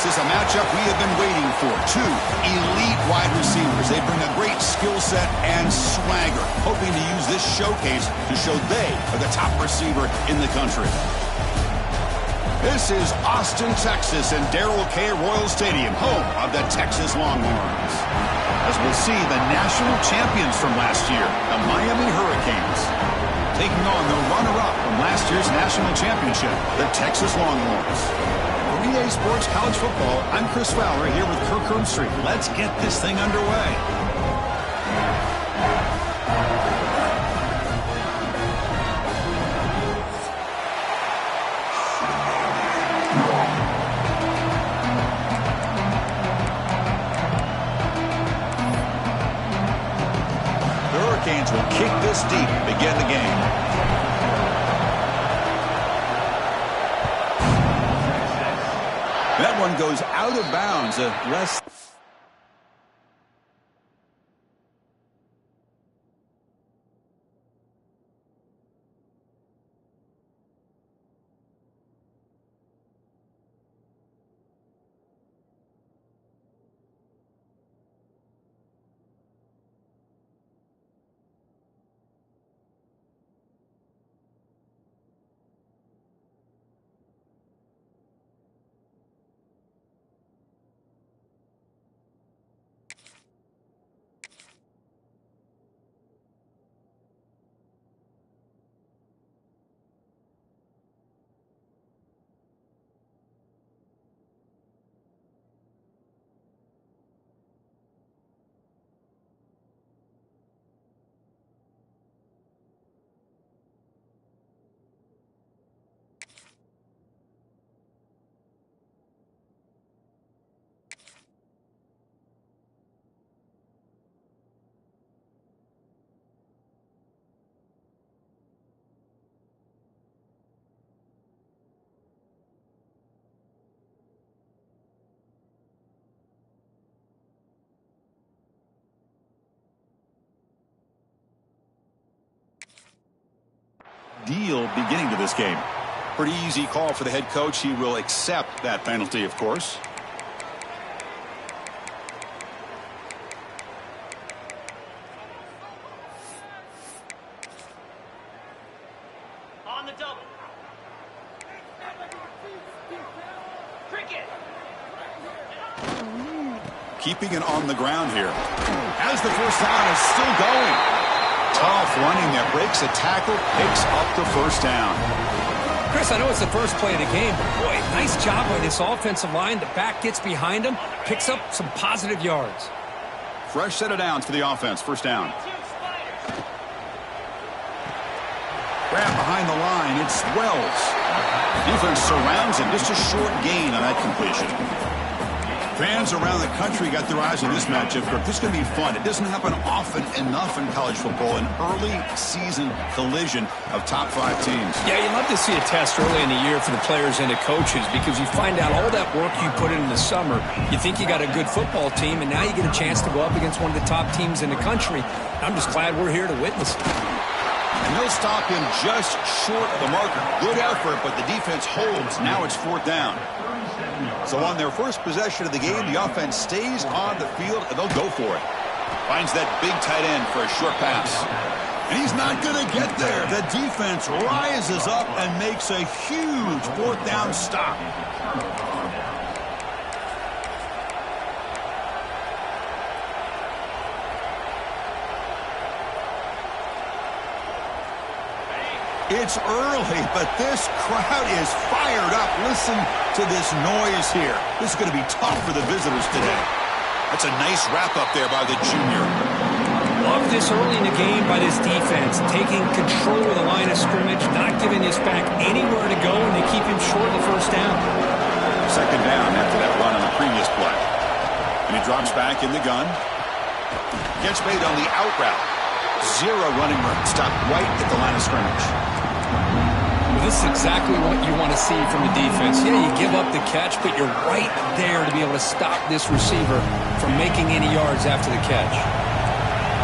This is a matchup we have been waiting for. Two elite wide receivers. They bring a great skill set and swagger, hoping to use this showcase to show they are the top receiver in the country. This is Austin, Texas, and Darrell K. Royal Stadium, home of the Texas Longhorns. As we'll see, the national champions from last year, the Miami Hurricanes, taking on the runner-up from last year's national championship, the Texas Longhorns. For EA Sports College Football, I'm Chris Fowler here with Kirk Herbstreit. Let's get this thing underway. Hurricanes will kick this deep to begin the game. That one goes out of bounds. Deal beginning to this game. Pretty easy call for the head coach. He will accept that penalty, of course. On the double. Cricket. Keeping it on the ground here. As the first down is still going. Tough running there, breaks a tackle, picks up the first down. Chris, I know it's the first play of the game, but boy, nice job by this offensive line. The back gets behind him, picks up some positive yards. Fresh set of downs for the offense, first down. Grab behind the line, it's Wells. Defense surrounds him, just a short gain on that completion. Fans around the country got their eyes on this matchup. This is going to be fun. It doesn't happen often enough in college football, an early season collision of top 5 teams. Yeah, you love to see a test early in the year for the players and the coaches because you find out all that work you put in the summer. You think you got a good football team, and now you get a chance to go up against one of the top teams in the country. I'm just glad we're here to witness it. And they'll stop him just short of the marker. Good effort, but the defense holds. Now it's 4th down. So on their first possession of the game, the offense stays on the field, and they'll go for it. Finds that big tight end for a short pass. And he's not going to get there. The defense rises up and makes a huge 4th down stop. It's early, but this crowd is fired up. Listen to this noise here. This is going to be tough for the visitors today. That's a nice wrap-up there by the junior. Love this early in the game by this defense, taking control of the line of scrimmage, not giving this back anywhere to go, and they keep him short of the first down. 2nd down after that run on the previous play. And he drops back in the gun. Gets made on the out route. 0 running room. Stopped right at the line of scrimmage. Well, this is exactly what you want to see from the defense. Yeah, you give up the catch, but you're right there to be able to stop this receiver from making any yards after the catch.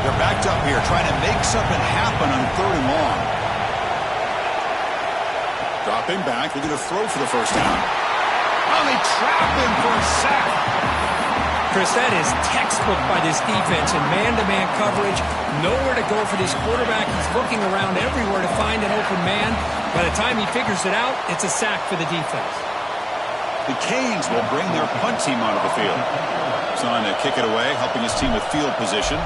They're backed up here, trying to make something happen on 3rd and long. Dropping back, looking to throw for the first down. Oh, they trap him for a sack. Chris, that is textbook by this defense in man-to-man coverage. Nowhere to go for this quarterback. He's looking around everywhere to find an open man. By the time he figures it out, it's a sack for the defense. The Canes will bring their punt team onto the field. He's on to kick it away, helping his team with field position.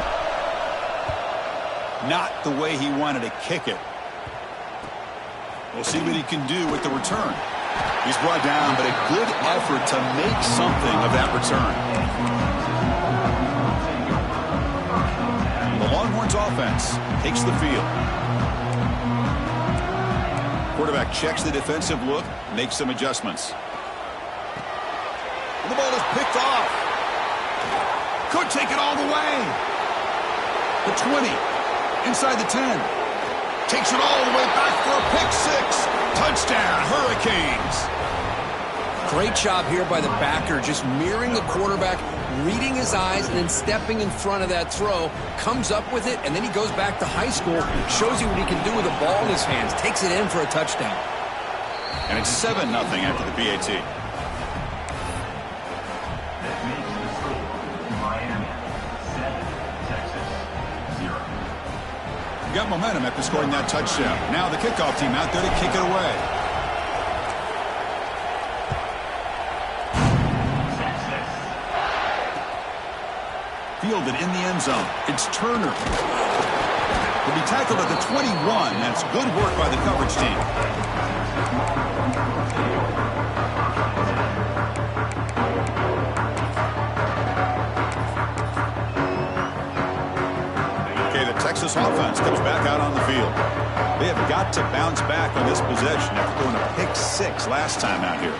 Not the way he wanted to kick it. We'll see what he can do with the return. He's brought down, but a good effort to make something of that return. The Longhorns offense takes the field. Quarterback checks the defensive look, makes some adjustments. And the ball is picked off. Could take it all the way. The 20, inside the 10. Takes it all the way back for a pick six. Touchdown, Hurricanes. Great job here by the backer, just mirroring the quarterback, reading his eyes, and then stepping in front of that throw. Comes up with it, and then he goes back to high school, shows you what he can do with the ball in his hands. Takes it in for a touchdown. And it's 7-0 after the PAT. Got momentum after scoring that touchdown. Now the kickoff team out there to kick it away. Fielded in the end zone. It's Turner. He'll be tackled at the 21. That's good work by the coverage team. Texas offense comes back out on the field. They have got to bounce back on this possession after throwing a pick six last time out here.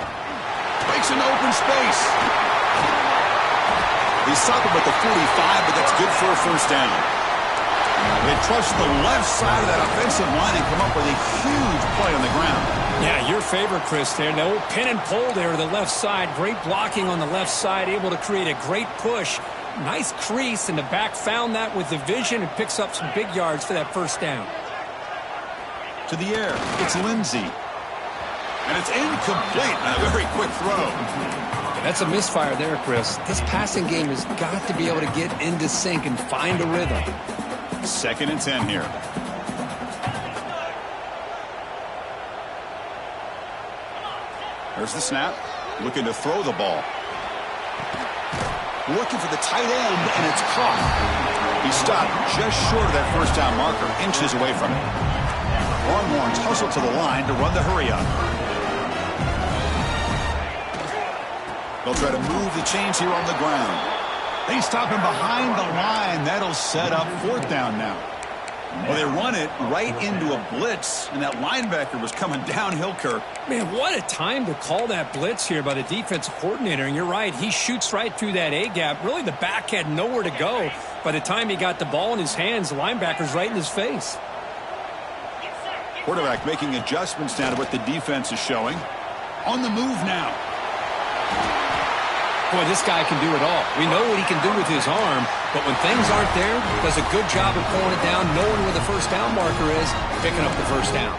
Breaks into open space. He stopped him at the 45, but that's good for a first down. They trust the left side of that offensive line and come up with a huge play on the ground. Yeah, your favorite, Chris, there. The old pin and pull there to the left side. Great blocking on the left side, able to create a great push. Nice crease, and the back found that with the vision and picks up some big yards for that first down. To the air, it's Lindsey. And it's incomplete on a very quick throw. That's a misfire there, Chris. This passing game has got to be able to get into sync and find a rhythm. 2nd and 10 here. There's the snap. Looking to throw the ball. Looking for the tight end, and it's caught. He stopped just short of that first down marker, inches away from it. Longhorns hustle to the line to run the hurry-up. They'll try to move the chains here on the ground. They stop him behind the line. That'll set up 4th down now. Well, they run it right into a blitz, and that linebacker was coming downhill, Kirk. Man, what a time to call that blitz here by the defensive coordinator. And you're right, he shoots right through that A-gap. Really, the back had nowhere to go. By the time he got the ball in his hands, the linebacker's right in his face. Quarterback making adjustments now to what the defense is showing. On the move now. Boy, this guy can do it all. We know what he can do with his arm, but when things aren't there, does a good job of pulling it down, knowing where the first down marker is, picking up the first down.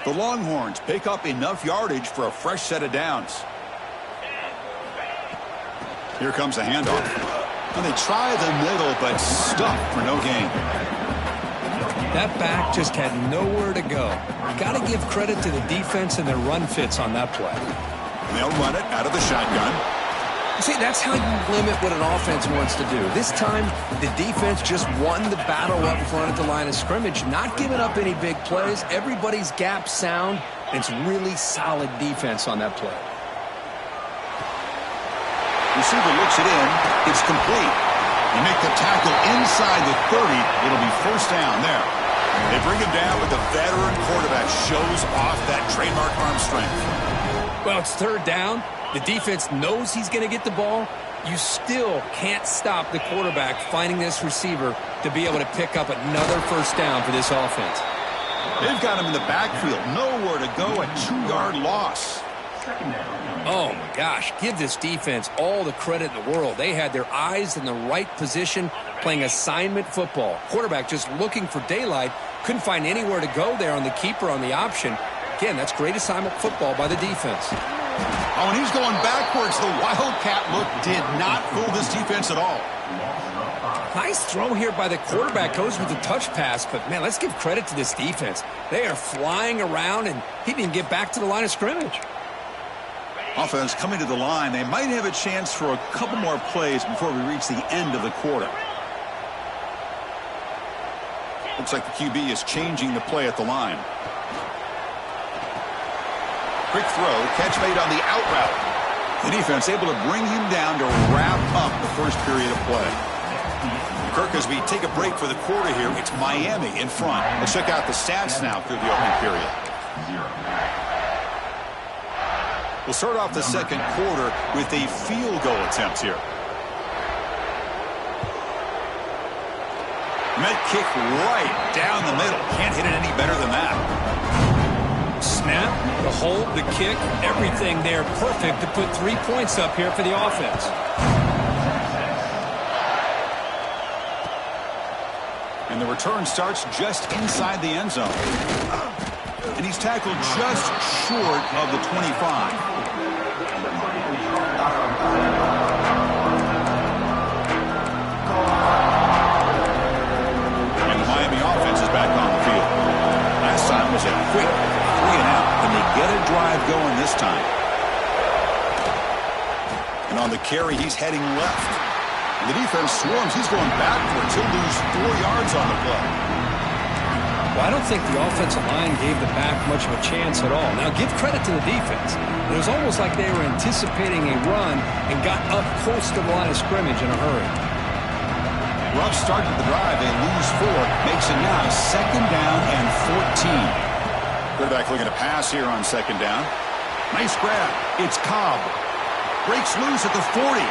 The Longhorns pick up enough yardage for a fresh set of downs. Here comes a handoff. And they try the middle, but stuffed for no gain. That back just had nowhere to go. Got to give credit to the defense and their run fits on that play. They'll run it out of the shotgun. See, that's how you limit what an offense wants to do. This time, the defense just won the battle up front at the line of scrimmage, not giving up any big plays. Everybody's gap sound. It's really solid defense on that play. Receiver looks it in. It's complete. They make the tackle inside the 30. It'll be first down there. They bring him down, but the veteran quarterback shows off that trademark arm strength. Well, it's 3rd down. The defense knows he's going to get the ball. You still can't stop the quarterback finding this receiver to be able to pick up another first down for this offense. They've got him in the backfield. Nowhere to go, a 2-yard loss. Oh, my gosh. Give this defense all the credit in the world. They had their eyes in the right position playing assignment football. Quarterback just looking for daylight. Couldn't find anywhere to go there on the keeper on the option. Again, that's great assignment football by the defense. Oh, and he's going backwards. The Wildcat look did not fool this defense at all. Nice throw here by the quarterback. Goes with the touch pass, but, man, let's give credit to this defense. They are flying around, and he didn't get back to the line of scrimmage. Offense coming to the line. They might have a chance for a couple more plays before we reach the end of the quarter. Looks like the QB is changing the play at the line. Quick throw, catch made on the out route. The defense able to bring him down to wrap up the first period of play. Kirk, as we take a break for the quarter here, it's Miami in front. Let's check out the stats now through the opening period. We'll start off the second quarter with a field goal attempt here. Met kick right down the middle. Can't hit it any better than that. Snap, the hold, the kick, everything there perfect to put 3 points up here for the offense. And the return starts just inside the end zone. And he's tackled just short of the 25. And the Miami offense is back on the field. Last time was a quick 3-and-out, and they get a drive going this time. And on the carry, he's heading left. And the defense swarms. He's going backwards. He'll lose 4 yards on the play. Well, I don't think the offensive line gave the back much of a chance at all. Now, give credit to the defense. It was almost like they were anticipating a run and got up close to the line of scrimmage in a hurry. Rough start to the drive. They lose 4. Makes it now 2nd down and 14. Quarterback looking to pass here on 2nd down. Nice grab. It's Cobb. Breaks loose at the 40.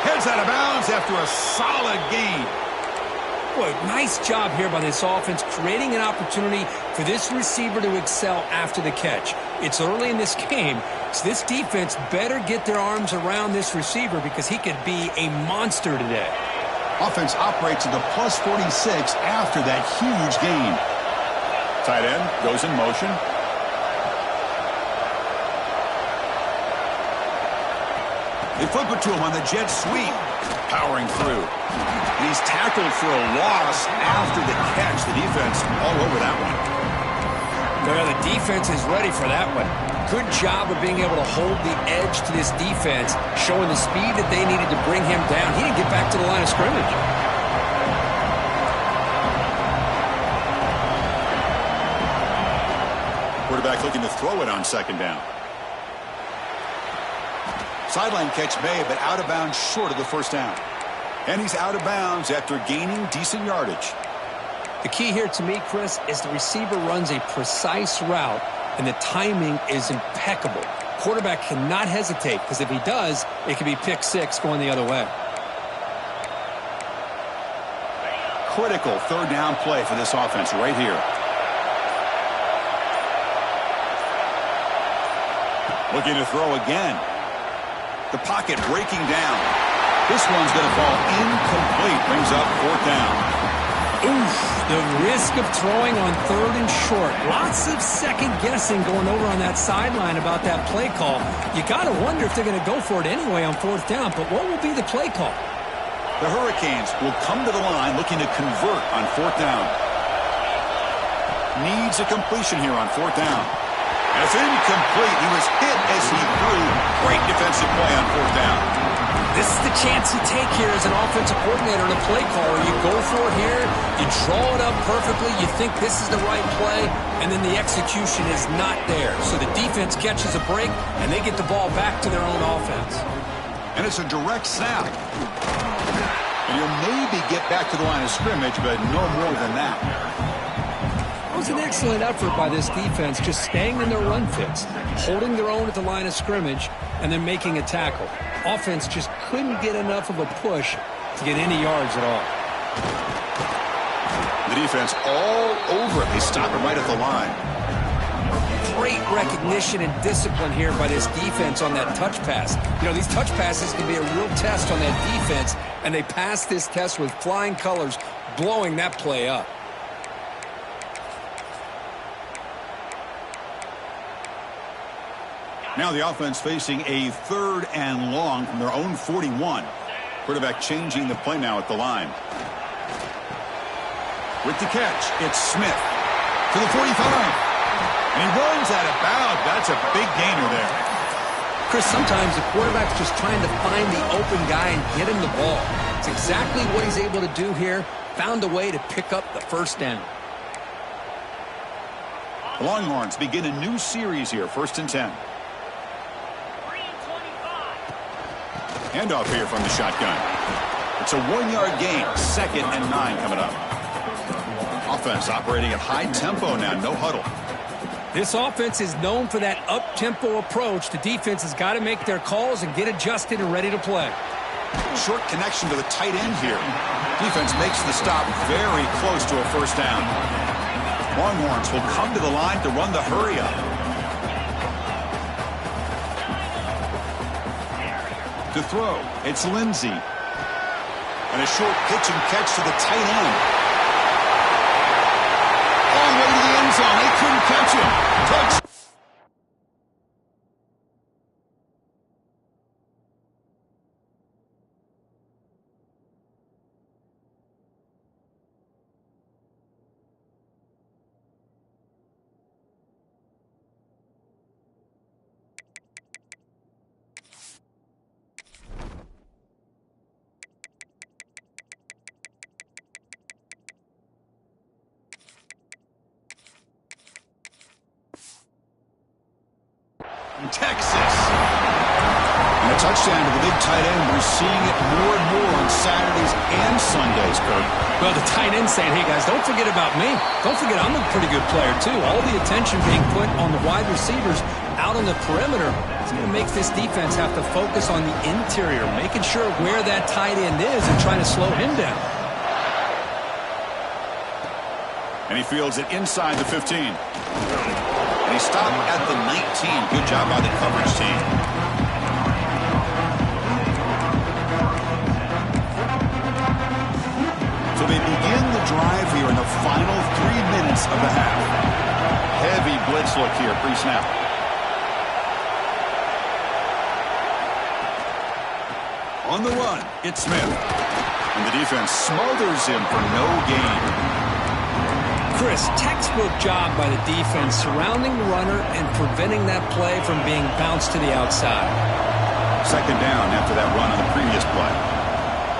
Heads out of bounds after a solid gain. Boy, nice job here by this offense, creating an opportunity for this receiver to excel after the catch. It's early in this game, so this defense better get their arms around this receiver because he could be a monster today. Offense operates at the +46 after that huge gain. Tight end goes in motion. They flip it to him on the jet sweep. Powering through. And he's tackled for a loss after the catch. The defense all over that one. Well, the defense is ready for that one. Good job of being able to hold the edge to this defense, showing the speed that they needed to bring him down. He didn't get back to the line of scrimmage. Quarterback looking to throw it on 2nd down. Sideline catch made, but out of bounds short of the 1st down. And he's out of bounds after gaining decent yardage. The key here to me, Chris, is the receiver runs a precise route, and the timing is impeccable. Quarterback cannot hesitate, because if he does, it could be pick 6 going the other way. Critical 3rd down play for this offense right here. Looking to throw again. The pocket breaking down. This one's going to fall incomplete. Brings up 4th down. Oof, the risk of throwing on 3rd and short. Lots of second guessing going over on that sideline about that play call. You got to wonder if they're going to go for it anyway on 4th down, but what will be the play call? The Hurricanes will come to the line looking to convert on 4th down. Needs a completion here on 4th down. And it's incomplete. He was hit as he threw. Great defensive play on 4th down. This is the chance you take here as an offensive coordinator and a play caller. You go for it here, you draw it up perfectly, you think this is the right play, and then the execution is not there. So the defense catches a break, and they get the ball back to their own offense. And it's a direct snap. And you'll maybe get back to the line of scrimmage, but no more than that. It was an excellent effort by this defense, just staying in their run fits, holding their own at the line of scrimmage, and then making a tackle. Offense just couldn't get enough of a push to get any yards at all. The defense all over it. They stop it right at the line. great recognition and discipline here by this defense on that touch pass. You know, these touch passes can be a real test on that defense, and they passed this test with flying colors, blowing that play up. Now the offense facing a 3rd and long from their own 41. Quarterback changing the play now at the line. With the catch, it's Smith to the 45. And he runs out of bounds. That's a big gainer there. Chris, sometimes the quarterback's just trying to find the open guy and get him the ball. It's exactly what he's able to do here. Found a way to pick up the first down. The Longhorns begin a new series here, 1st and 10. Handoff here from the shotgun. It's a 1-yard gain. 2nd and 9 coming up. Offense operating at high tempo now. No huddle. This offense is known for that up-tempo approach. The defense has got to make their calls and get adjusted and ready to play. Short connection to the tight end here. Defense makes the stop very close to a first down. Longhorns will come to the line to run the hurry up. To throw, it's Lindsey. And a short pitch and catch to the tight end. All the way to the end zone. They couldn't catch him. Touch. Texas. And a touchdown to the big tight end. We're seeing it more and more on Saturdays and Sundays, Kurt. Well, the tight end saying, hey, guys, don't forget about me. Don't forget I'm a pretty good player, too. All the attention being put on the wide receivers out on the perimeter is going to make this defense have to focus on the interior, making sure where that tight end is and trying to slow him down. And he fields it inside the 15. And he stopped at the 19. Good job by the coverage team. So they begin the drive here in the final 3 minutes of the half. Heavy blitz look here, pre-snap. On the run, it's Smith. And the defense smothers him for no gain. Chris, textbook job by the defense surrounding the runner and preventing that play from being bounced to the outside. 2nd down after that run on the previous play.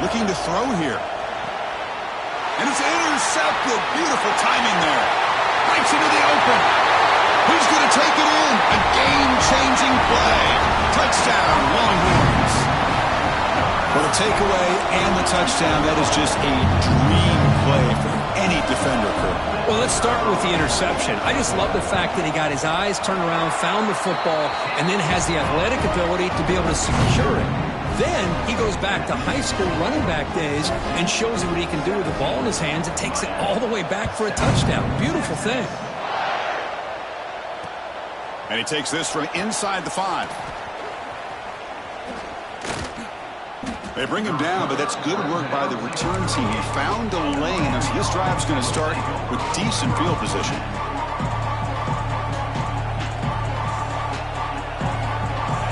Looking to throw here. And it's intercepted. Beautiful timing there. Breaks into the open. Who's going to take it in? A game-changing play. Touchdown, Longhorns. For the takeaway and the touchdown, that is just a dream play for any defender, Kurt. Well, let's start with the interception. I just love the fact that he got his eyes turned around, found the football, and then has the athletic ability to be able to secure it. Then he goes back to high school running back days and shows you what he can do with the ball in his hands and takes it all the way back for a touchdown. Beautiful thing. And he takes this from inside the 5. They bring him down, but that's good work by the return team. He found a lane as this drive's going to start with decent field position.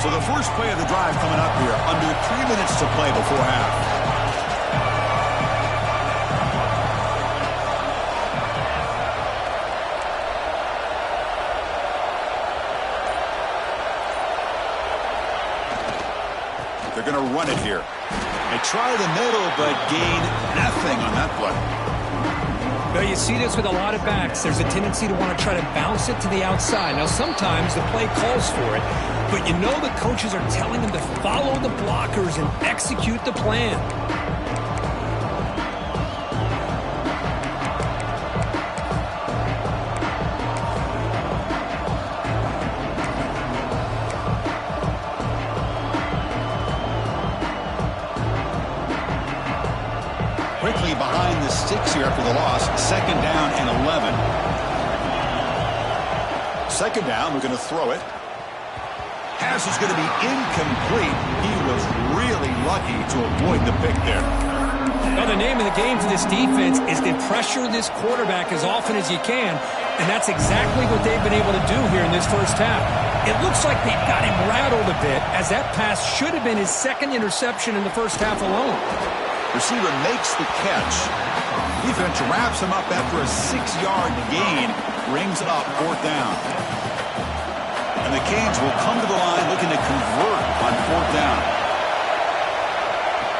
So the first play of the drive coming up here, under 3 minutes to play before half. They're going to run it here. They try the middle, but gain nothing on that play. Well, you see this with a lot of backs. There's a tendency to want to try to bounce it to the outside. Now, sometimes the play calls for it, but you know the coaches are telling them to follow the blockers and execute the plan. Quickly behind the sticks here after the loss. 2nd down and 11. second down. We're going to throw it. Pass is going to be incomplete. He was really lucky to avoid the pick there. Well, the name of the game for this defense is to pressure this quarterback as often as you can, and that's exactly what they've been able to do here in this first half. It looks like they've got him rattled a bit, as that pass should have been his second interception in the first half alone. Receiver makes the catch. Defense wraps him up after a 6-yard gain, brings up fourth down. And the Canes will come to the line looking to convert on fourth down.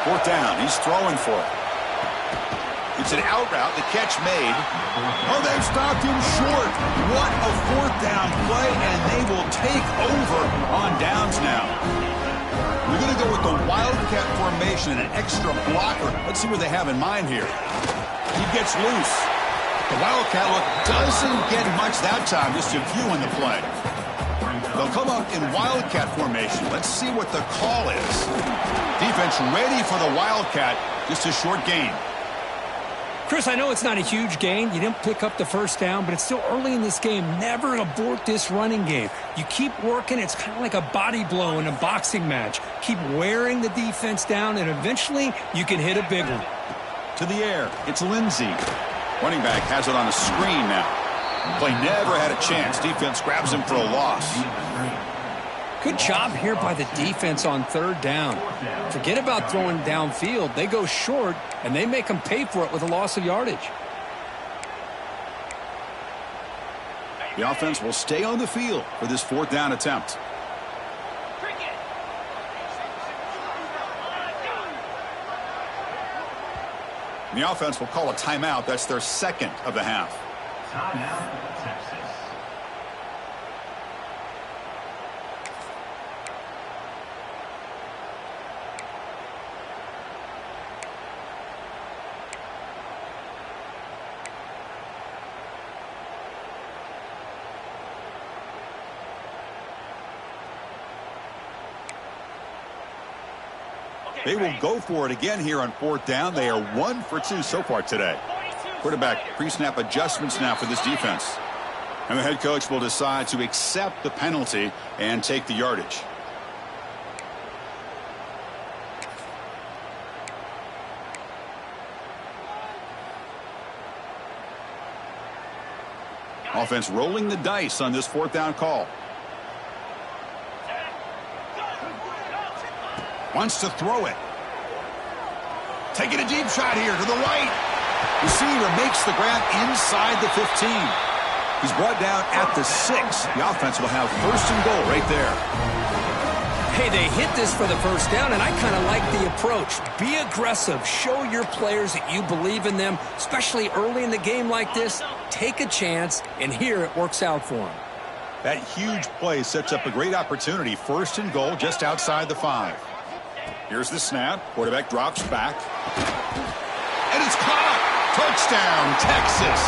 Fourth down, he's throwing for it. It's an out route, the catch made. Oh, they've stopped him short. What a fourth down play, and they will take over on downs now. We're going to go with the Wildcat formation and an extra blocker. Let's see what they have in mind here. He gets loose. The Wildcat look doesn't get much that time, just a few in the play. They'll come up in Wildcat formation. Let's see what the call is. Defense ready for the Wildcat, just a short gain. Chris, I know it's not a huge gain. You didn't pick up the first down, but it's still early in this game. Never abort this running game. You keep working. It's kind of like a body blow in a boxing match. Keep wearing the defense down, and eventually you can hit a big one. To the air, it's Lindsey. Running back has it on a screen now. Play never had a chance. Defense grabs him for a loss. Good job here by the defense on third down. Forget about throwing downfield. They go short, and they make them pay for it with a loss of yardage. The offense will stay on the field for this fourth down attempt. And the offense will call a timeout. That's their second of the half. Timeout, Texas. They will go for it again here on fourth down. They are 1 for 2 so far today. Quarterback pre-snap adjustments now for this defense. And the head coach will decide to accept the penalty and take the yardage. Offense rolling the dice on this fourth down call. Wants to throw it. Taking a deep shot here to the right. Receiver makes the grab inside the 15. He's brought down at the 6. The offense will have first and goal right there. Hey, they hit this for the first down, and I kind of like the approach. Be aggressive. Show your players that you believe in them, especially early in the game like this. Take a chance, and here it works out for them. That huge play sets up a great opportunity. First and goal just outside the 5. Here's the snap. Quarterback drops back. And it's caught. Touchdown, Texas.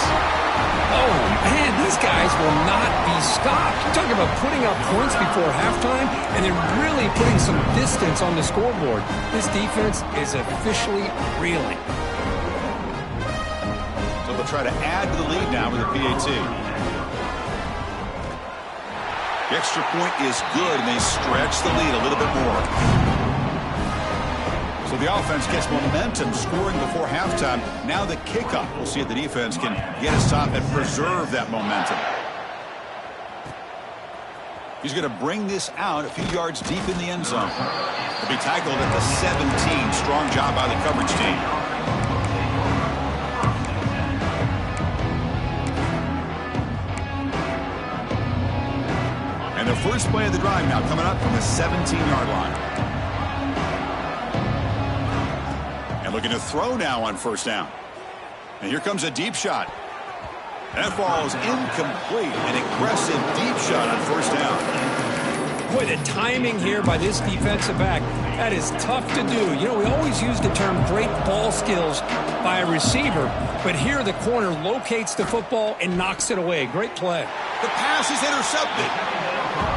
Oh, man, these guys will not be stopped. You're talking about putting up points before halftime, and then really putting some distance on the scoreboard. This defense is officially reeling. So they'll try to add to the lead now with a PAT. The extra point is good, and they stretch the lead a little bit more. So the offense gets momentum, scoring before halftime. Now the kickoff. We'll see if the defense can get a stop and preserve that momentum. He's going to bring this out a few yards deep in the end zone. He'll be tackled at the 17. Strong job by the coverage team. And the first play of the drive now coming up from the 17-yard line. And looking to throw now on first down. And here comes a deep shot. That ball is incomplete. An aggressive deep shot on first down. Boy, the timing here by this defensive back, that is tough to do. You know, we always use the term great ball skills by a receiver, but here the corner locates the football and knocks it away. Great play. The pass is intercepted.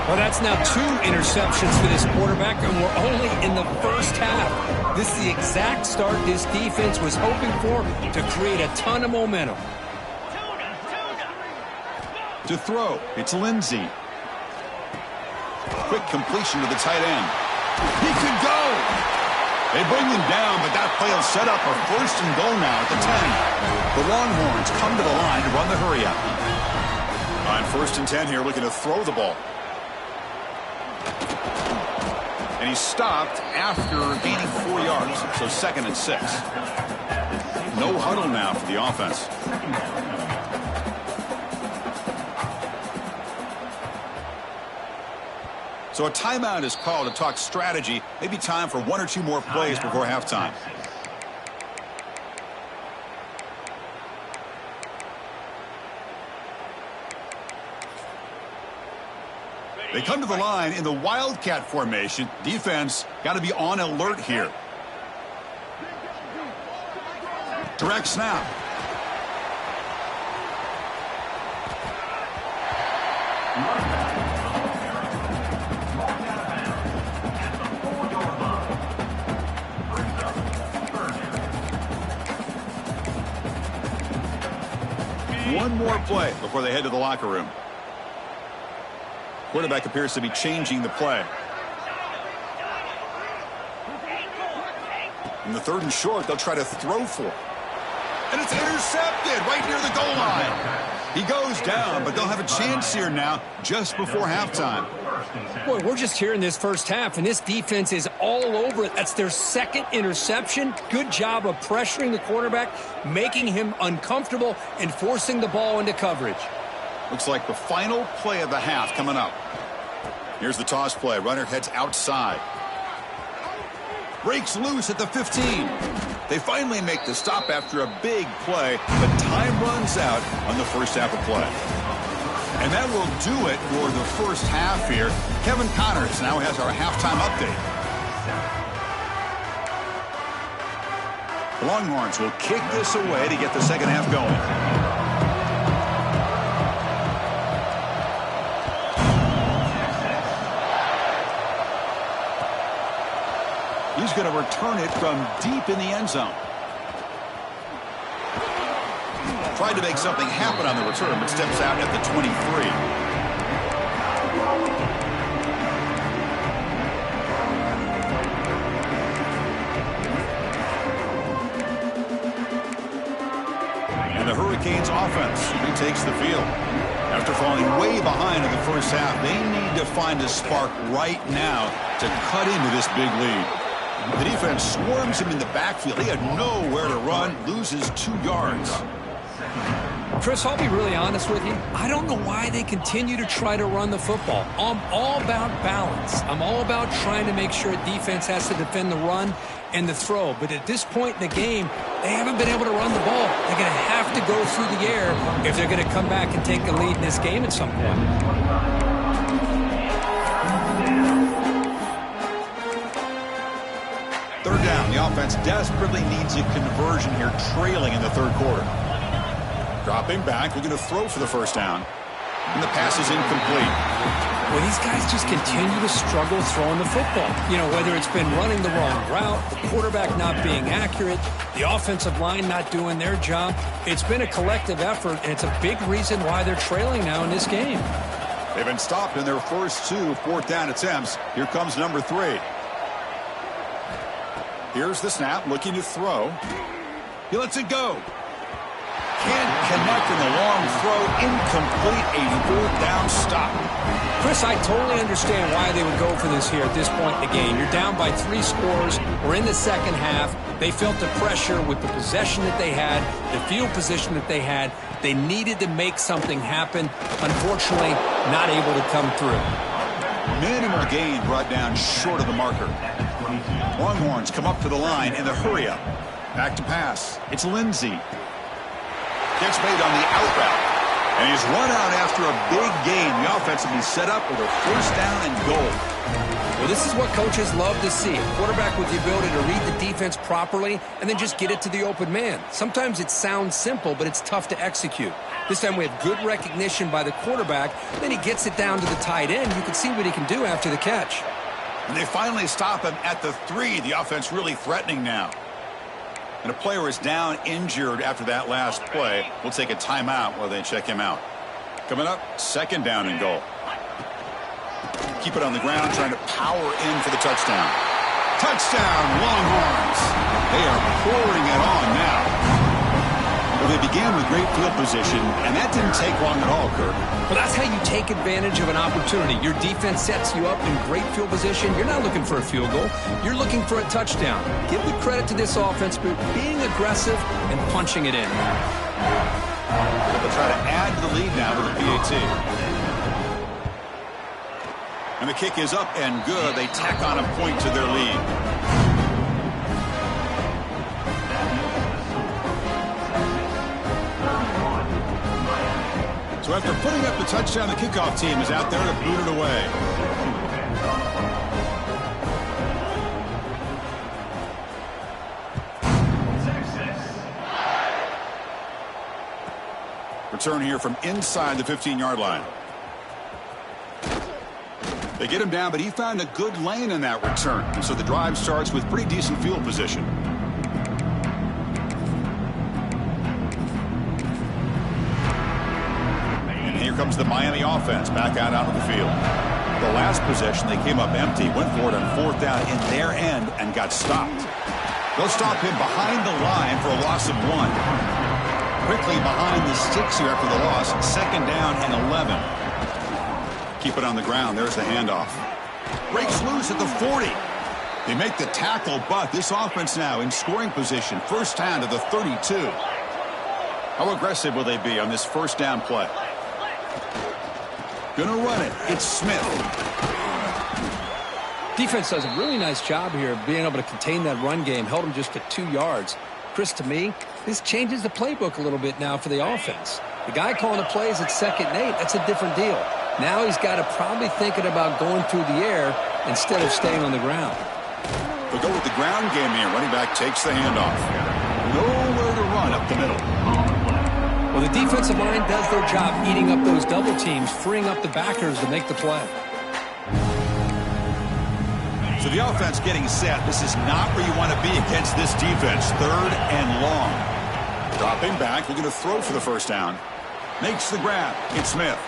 Well, that's now 2 interceptions for this quarterback, and we're only in the first half. This is the exact start this defense was hoping for to create a ton of momentum. To throw, it's Lindsey. Quick completion to the tight end. He could go. They bring him down, but that play will set up a 1st and goal now at the 10. The Longhorns come to the line to run the hurry up. On 1st and 10 here, looking to throw the ball. And he stopped after gaining 4 yards, so 2nd and 6. No huddle now for the offense. So a timeout is called to talk strategy. Maybe time for 1 or 2 more plays before halftime. They come to the line in the Wildcat formation. Defense got to be on alert here. Direct snap. One more play before they head to the locker room. Quarterback appears to be changing the play. In the 3rd and short, they'll try to throw for it. And it's intercepted right near the goal line. He goes down, but they'll have a chance here now just before halftime. Boy, we're just here in this first half, and this defense is all over it. That's their 2nd interception. Good job of pressuring the quarterback, making him uncomfortable, and forcing the ball into coverage. Looks like the final play of the half coming up. Here's the toss play. Runner heads outside. Breaks loose at the 15. They finally make the stop after a big play, but time runs out on the first half of play. And that will do it for the first half here. Kevin Connors now has our halftime update. The Longhorns will kick this away to get the second half going. He's going to return it from deep in the end zone. Tried to make something happen on the return, but steps out at the 23. And the Hurricanes offense retakes the field. After falling way behind in the first half, they need to find a spark right now to cut into this big lead. The defense swarms him in the backfield. He had nowhere to run, loses 2 yards. Chris, I'll be really honest with you. I don't know why they continue to try to run the football. I'm all about balance. I'm all about trying to make sure defense has to defend the run and the throw. But at this point in the game, they haven't been able to run the ball. They're going to have to go through the air if they're going to come back and take the lead in this game at some point. Third down. The offense desperately needs a conversion here, trailing in the 3rd quarter. Dropping back, looking to throw for the first down. And the pass is incomplete. Well, these guys just continue to struggle throwing the football. You know, whether it's been running the wrong route, the quarterback not being accurate, the offensive line not doing their job. It's been a collective effort, and it's a big reason why they're trailing now in this game. They've been stopped in their first 2 4th down attempts. Here comes number 3. Here's the snap, looking to throw. He lets it go. Can't connect in the long throw. Incomplete, a 4th down stop. Chris, I totally understand why they would go for this here at this point in the game. You're down by 3 scores. We're in the second half. They felt the pressure with the possession that they had, the field position that they had. They needed to make something happen. Unfortunately, not able to come through. Minimal gain brought down short of the marker. Longhorns come up to the line in the hurry-up. Back to pass. It's Lindsey. Gets made on the out route. And he's run out after a big gain. The offense will be set up with a 1st down and goal. Well, this is what coaches love to see. A quarterback with the ability to read the defense properly and then just get it to the open man. Sometimes it sounds simple, but it's tough to execute. This time we have good recognition by the quarterback. Then he gets it down to the tight end. You can see what he can do after the catch. And they finally stop him at the 3. The offense really threatening now. And a player is down injured after that last play. We'll take a timeout while they check him out. Coming up, 2nd down and goal. Keep it on the ground, trying to power in for the touchdown. Touchdown, Longhorns. They are pouring it on now. Well, they began with great field position, and that didn't take long at all, Kirk. Well, that's how you take advantage of an opportunity. Your defense sets you up in great field position. You're not looking for a field goal. You're looking for a touchdown. Give the credit to this offense for being aggressive and punching it in. They'll try to add to the lead now with a PAT. And the kick is up and good. They tack on a point to their lead. So after putting up the touchdown, the kickoff team is out there to boot it away. Return here from inside the 15-yard line. They get him down, but he found a good lane in that return. And so the drive starts with pretty decent field position. And here comes the Miami offense back out onto the field. The last possession, they came up empty, went for it on 4th down in their end and got stopped. They'll stop him behind the line for a loss of 1. Quickly behind the sticks here after the loss. 2nd down and 11. Keep it on the ground. There's the handoff. Breaks loose at the 40. They make the tackle, but this offense now in scoring position. 1st down to the 32. How aggressive will they be on this 1st down play? Gonna run it. It's Smith. Defense does a really nice job here of being able to contain that run game. Held them just at 2 yards. Chris, to me, this changes the playbook a little bit now for the offense. The guy calling the plays at 2nd and 8, that's a different deal. Now he's got to probably thinking about going through the air instead of staying on the ground. They'll go with the ground game here. Running back takes the handoff. Nowhere to run up the middle. Well, the defensive line does their job eating up those double teams, freeing up the backers to make the play. So the offense getting set. This is not where you want to be against this defense. 3rd and long. Dropping back, looking to throw for the 1st down. Makes the grab. It's Smith.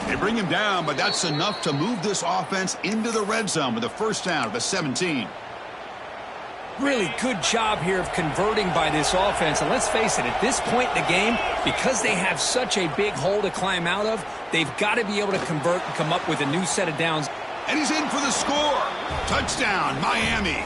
They bring him down, but that's enough to move this offense into the red zone with a 1st down at the 17. Really good job here of converting by this offense. And let's face it, at this point in the game, because they have such a big hole to climb out of, they've got to be able to convert and come up with a new set of downs. And he's in for the score. Touchdown, Miami.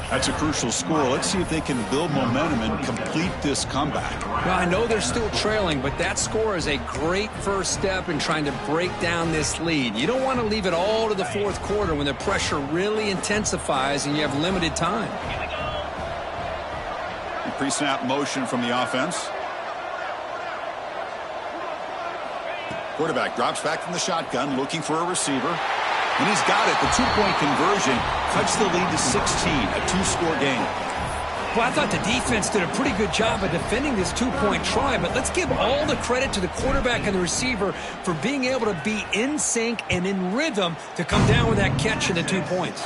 That's a crucial score. Let's see if they can build momentum and complete this comeback. Well, I know they're still trailing, but that score is a great first step in trying to break down this lead. You don't want to leave it all to the 4th quarter when the pressure really intensifies and you have limited time. Pre-snap motion from the offense. Quarterback drops back from the shotgun, looking for a receiver. And he's got it. The 2-point conversion cuts the lead to 16, a 2-score game. Well, I thought the defense did a pretty good job of defending this 2-point try, but let's give all the credit to the quarterback and the receiver for being able to be in sync and in rhythm to come down with that catch and the 2 points.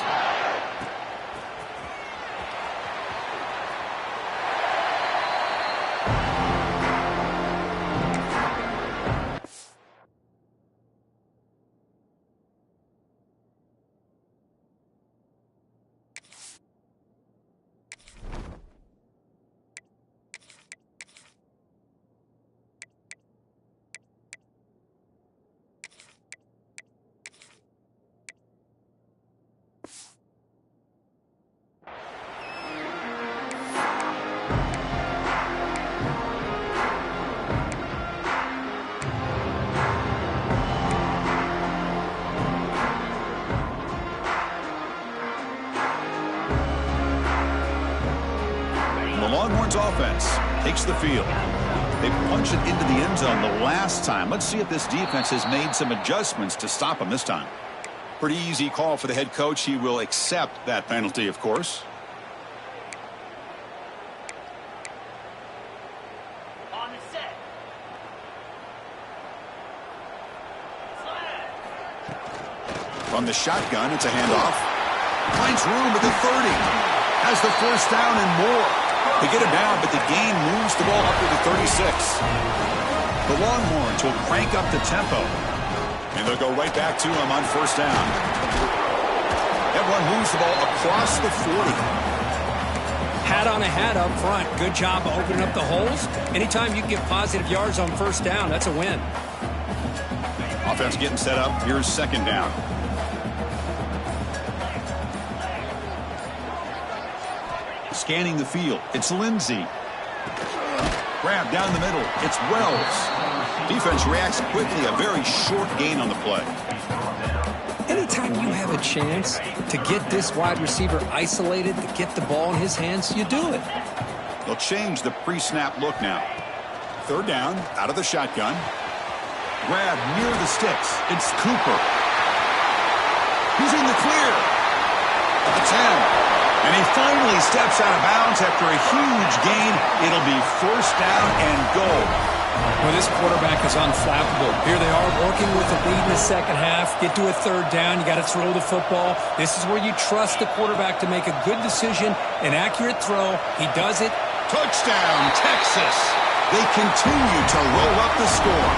Longhorns offense takes the field. They punch it into the end zone the last time. Let's see if this defense has made some adjustments to stop them this time. Pretty easy call for the head coach. He will accept that penalty, of course. On the set. From the shotgun, it's a handoff. Finds room at the 30. Has the 1st down and more. They get him down, but the gain moves the ball up to the 36. The Longhorns will crank up the tempo. And they'll go right back to him on first down. Everyone moves the ball across the 40. Hat on a hat up front. Good job opening up the holes. Anytime you can get positive yards on first down, that's a win. Offense getting set up. Here's second down. Scanning the field. It's Lindsey. Grab down the middle. It's Wells. Defense reacts quickly. A very short gain on the play. Anytime you have a chance to get this wide receiver isolated, to get the ball in his hands, you do it. They'll change the pre-snap look now. Third down, out of the shotgun. Grab near the sticks. It's Cooper. He's in the clear. At the 10. And he finally steps out of bounds after a huge gain. It'll be first down and goal. Well, this quarterback is unflappable. Here they are working with the lead in the second half. Get to a third down. You got to throw the football. This is where you trust the quarterback to make a good decision, an accurate throw. He does it. Touchdown, Texas. They continue to roll up the score.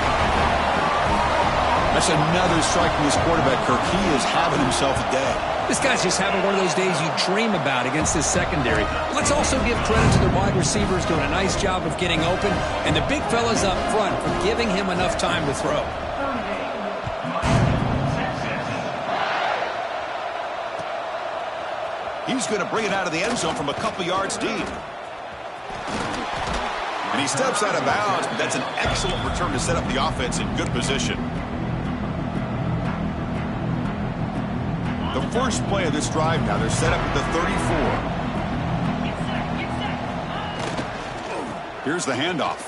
That's another strike from this quarterback, Kirk. He is having himself a day. This guy's just having one of those days you dream about against this secondary. Let's also give credit to the wide receivers doing a nice job of getting open, and the big fellas up front for giving him enough time to throw. He's going to bring it out of the end zone from a couple yards deep. And he steps out of bounds, but that's an excellent return to set up the offense in good position. The first play of this drive now, they're set up at the 34. Here's the handoff.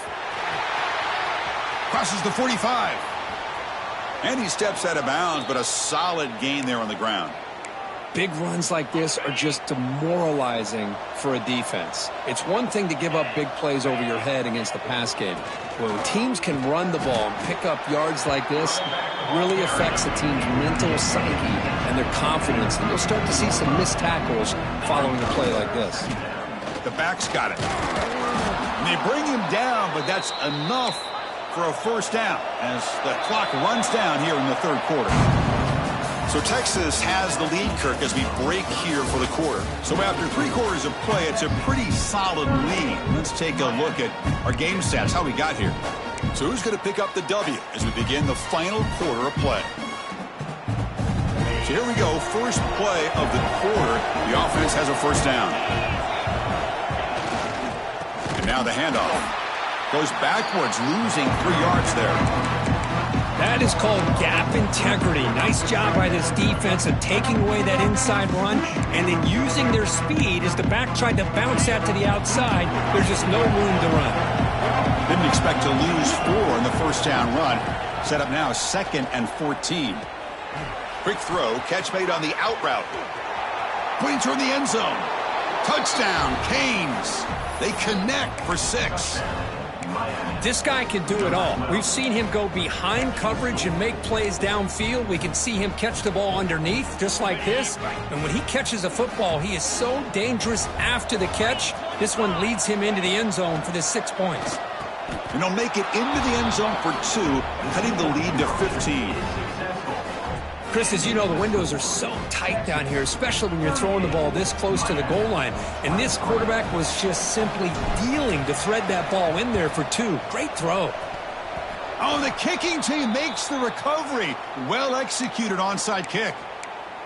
Crosses the 45. And he steps out of bounds, but a solid gain there on the ground. Big runs like this are just demoralizing for a defense. It's one thing to give up big plays over your head against the pass game. When teams can run the ball and pick up yards like this, it really affects the team's mental psyche and their confidence. And you'll start to see some missed tackles following a play like this. The back's got it. And they bring him down, but that's enough for a first down as the clock runs down here in the third quarter. So Texas has the lead, Kirk, as we break here for the quarter. So after 3 quarters of play, it's a pretty solid lead. Let's take a look at our game stats, how we got here. So who's going to pick up the W as we begin the final quarter of play? So here we go, first play of the quarter. The offense has a first down. And now the handoff. Goes backwards, losing 3 yards there. That is called gap integrity. Nice job by this defense of taking away that inside run and then using their speed as the back tried to bounce that to the outside. There's just no room to run. Didn't expect to lose 4 in the first down run. Set up now 2nd and 14. Quick throw, catch made on the out route. Pointing toward the end zone. Touchdown, Canes. They connect for 6. This guy can do it all. We've seen him go behind coverage and make plays downfield. We can see him catch the ball underneath, just like this. And when he catches a football, he is so dangerous after the catch. This one leads him into the end zone for the 6 points. And he'll make it into the end zone for 2, cutting the lead to 15. Chris, as you know, the windows are so tight down here, especially when you're throwing the ball this close to the goal line. And this quarterback was just simply dealing to thread that ball in there for 2. Great throw. Oh, the kicking team makes the recovery. Well executed onside kick.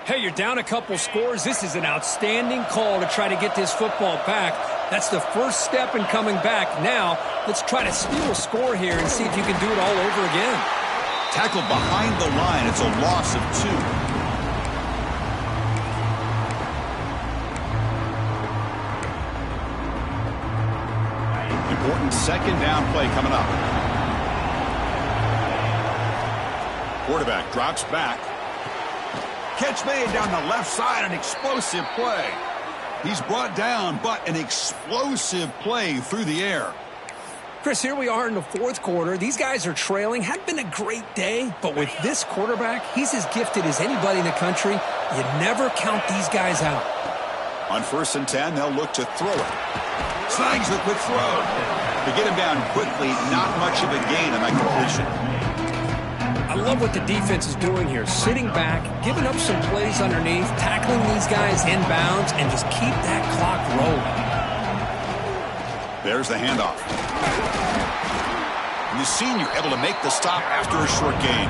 Hey, you're down a couple scores. This is an outstanding call to try to get this football back. That's the first step in coming back. Now, let's try to steal a score here and see if you can do it all over again. Tackled behind the line. It's a loss of 2. Important second down play coming up. Quarterback drops back. Catch made down the left side. An explosive play. He's brought down, but an explosive play through the air. Chris, here we are in the 4th quarter. These guys are trailing. Hadn't been a great day, but with this quarterback, he's as gifted as anybody in the country. You never count these guys out. On 1st and 10, they'll look to throw it. Snags the quick throw. To get him down quickly, not much of a gain on that completion. I love what the defense is doing here. Sitting back, giving up some plays underneath, tackling these guys inbounds, and just keep that clock rolling. There's the handoff. And the senior able to make the stop after a short gain.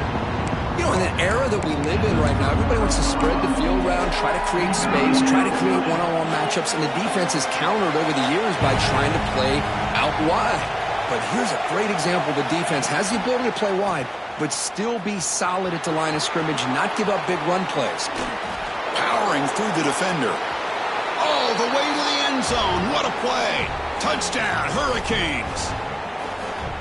You know, in the era that we live in right now, everybody wants to spread the field around, try to create space, try to create one-on-one matchups, and the defense has countered over the years by trying to play out wide. But here's a great example. The defense has the ability to play wide, but still be solid at the line of scrimmage and not give up big run plays. Powering through the defender. All the way to the end zone. What a play. Touchdown, Hurricanes.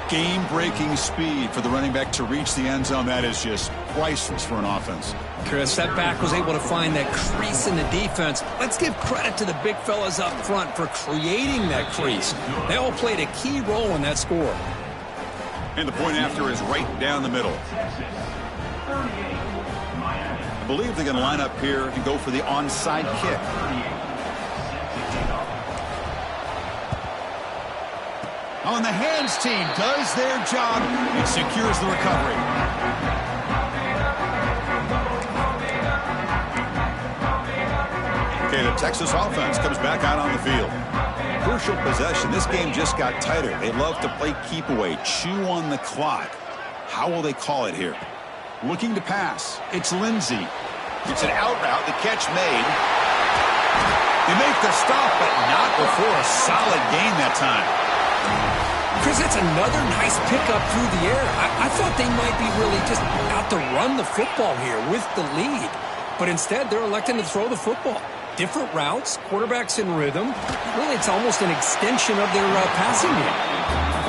Game-breaking speed for the running back to reach the end zone. That is just priceless for an offense. Chris, that back was able to find that crease in the defense. Let's give credit to the big fellas up front for creating that crease. They all played a key role in that score. And the point after is right down the middle. I believe they're going to line up here and go for the onside kick. On the hands team does their job and secures the recovery. Okay, the Texas offense comes back out on the field. Crucial possession. This game just got tighter. They love to play keep away, chew on the clock. How will they call it here? Looking to pass. It's Lindsey. It's an out route. The catch made. They make the stop, but not before a solid gain that time. Chris, that's another nice pickup through the air. I thought they might be really just out to run the football here with the lead. But instead, they're electing to throw the football. Different routes, quarterbacks in rhythm. Really, it's almost an extension of their passing game.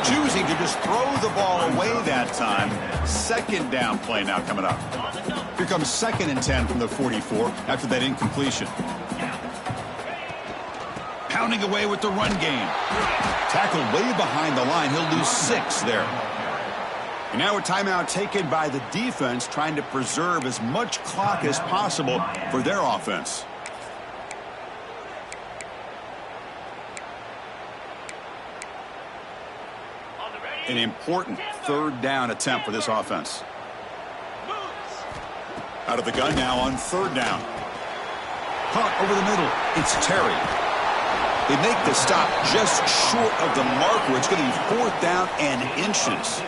Choosing to just throw the ball away that time. Second down play now coming up. Here comes 2nd and 10 from the 44 after that incompletion. Pounding away with the run game. Tackled way behind the line. He'll lose 6 there. And now a timeout taken by the defense, trying to preserve as much clock as possible for their offense. An important 3rd down attempt for this offense. Out of the gun now on 3rd down. Caught over the middle. It's Terry. They make the stop just short of the marker. It's going to be 4th down and inches.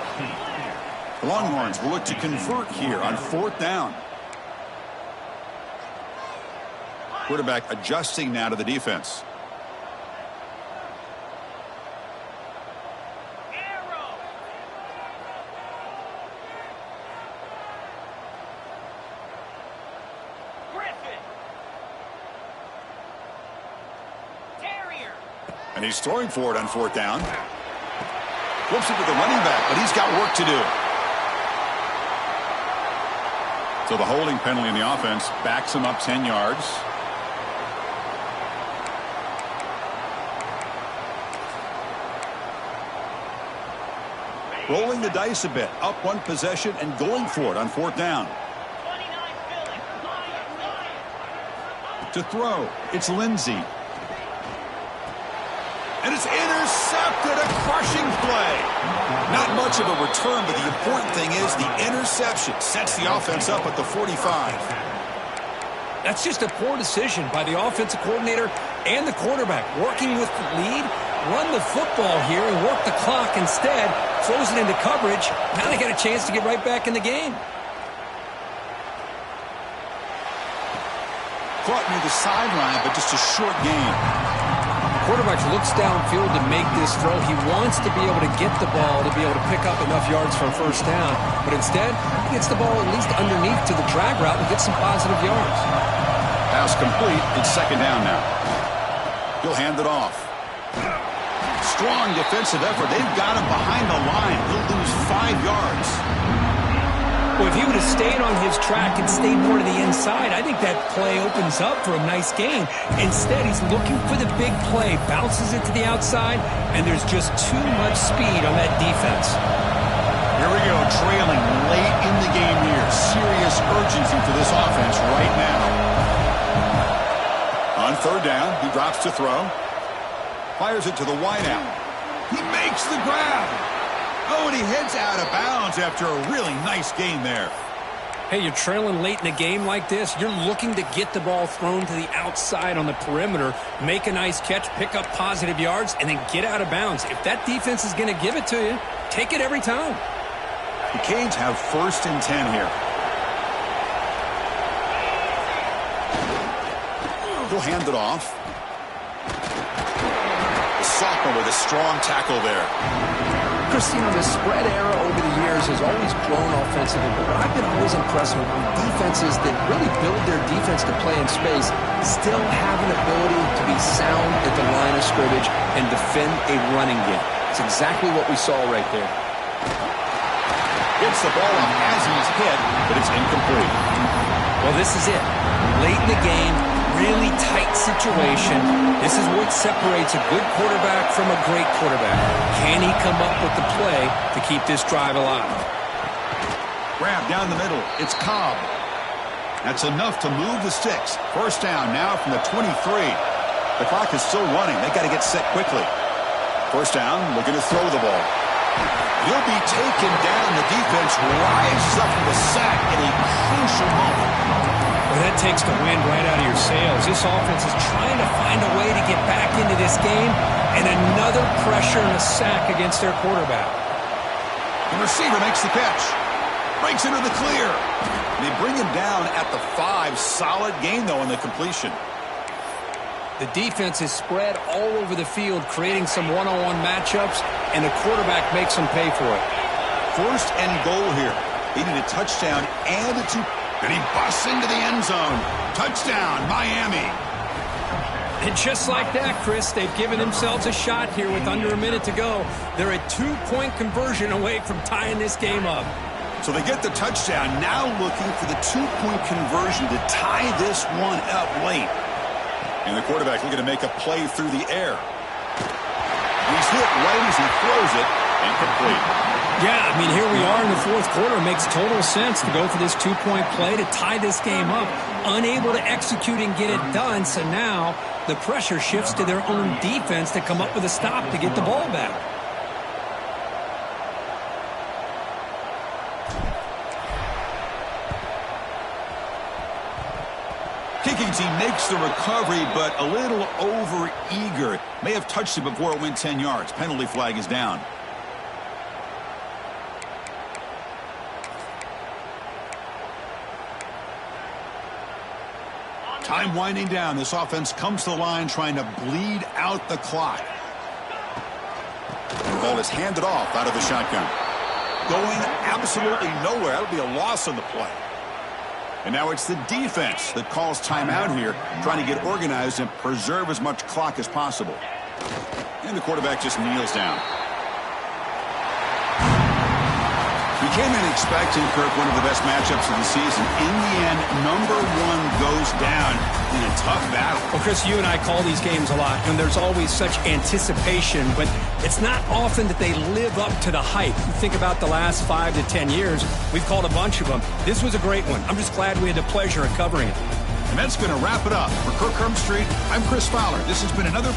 The Longhorns will look to convert here on 4th down. Quarterback adjusting now to the defense. And he's throwing for it on 4th down. Flips it to the running back, but he's got work to do. So the holding penalty in the offense backs him up 10 yards. Rolling the dice a bit, up 1 possession and going for it on 4th down. To throw, it's Lindsey. And it's intercepted, a crushing play. Not much of a return, but the important thing is the interception sets the offense up at the 45. That's just a poor decision by the offensive coordinator and the quarterback. Working with the lead, run the football here and work the clock instead. Throws it into coverage. Now they got a chance to get right back in the game. Caught near the sideline, but just a short gain. Quarterback looks downfield to make this throw. He wants to be able to get the ball to be able to pick up enough yards for a 1st down. But instead, he gets the ball at least underneath to the drag route and gets some positive yards. Pass complete. It's 2nd down now. He'll hand it off. Strong defensive effort. They've got him behind the line. He'll lose 5 yards. Well, if he would have stayed on his track and stayed more to the inside, I think that play opens up for a nice gain. Instead, he's looking for the big play, bounces it to the outside, and there's just too much speed on that defense. Here we go, trailing late in the game here. Serious urgency for this offense right now. On 3rd down, he drops to throw. Fires it to the wideout. He makes the grab. Oh, and he heads out of bounds after a really nice gain there. Hey, you're trailing late in a game like this. You're looking to get the ball thrown to the outside on the perimeter, make a nice catch, pick up positive yards, and then get out of bounds. If that defense is going to give it to you, take it every time. The Canes have 1st and 10 here. He'll hand it off. The sophomore with a strong tackle there. Christine, the spread era over the years has always grown offensively, but what I've been always impressed with defenses that really build their defense to play in space still have an ability to be sound at the line of scrimmage and defend a running game. It's exactly what we saw right there. Gets the ball off as he's hit, but it's incomplete. Well, this is it. Late in the game, really tight situation. This is what separates a good quarterback from a great quarterback. Can he come up with the play to keep this drive alive? Grab down the middle. It's Cobb. That's enough to move the sticks. 1st down now from the 23. The clock is still running. They got to get set quickly. 1st down, looking to throw the ball. He'll be taken down. The defense rises up from the sack in a crucial moment. Well, that takes the wind right out of your sails. This offense is trying to find a way to get back into this game, and another pressure and a sack against their quarterback. The receiver makes the catch. Breaks into the clear. They bring him down at the 5. Solid gain, though, in the completion. The defense is spread all over the field, creating some one-on-one matchups, and the quarterback makes them pay for it. 1st and goal here. They need a touchdown and a 2. And he busts into the end zone. Touchdown, Miami. And just like that, Chris, they've given themselves a shot here with under a minute to go. They're a 2-point conversion away from tying this game up. So they get the touchdown, now looking for the 2-point conversion to tie this one up late. And the quarterback looking to make a play through the air. He's hit right as he throws it. Incomplete. Yeah, I mean, here we are in the 4th quarter. It makes total sense to go for this 2-point play to tie this game up. Unable to execute and get it done, so now the pressure shifts to their own defense to come up with a stop to get the ball back. Kicking team makes the recovery, but a little over-eager. May have touched it before it went 10 yards. Penalty flag is down. Time winding down. This offense comes to the line trying to bleed out the clock. The ball is handed off out of the shotgun. Going absolutely nowhere. That'll be a loss on the play. And now it's the defense that calls timeout here, trying to get organized and preserve as much clock as possible. And the quarterback just kneels down. We came in expecting, Kirk, one of the best matchups of the season. In the end, number 1 goes down in a tough battle. Well, Chris, you and I call these games a lot, and there's always such anticipation, but it's not often that they live up to the hype. You think about the last 5 to 10 years, we've called a bunch of them. This was a great one. I'm just glad we had the pleasure of covering it. And that's going to wrap it up. For Kirk Street, I'm Chris Fowler. This has been another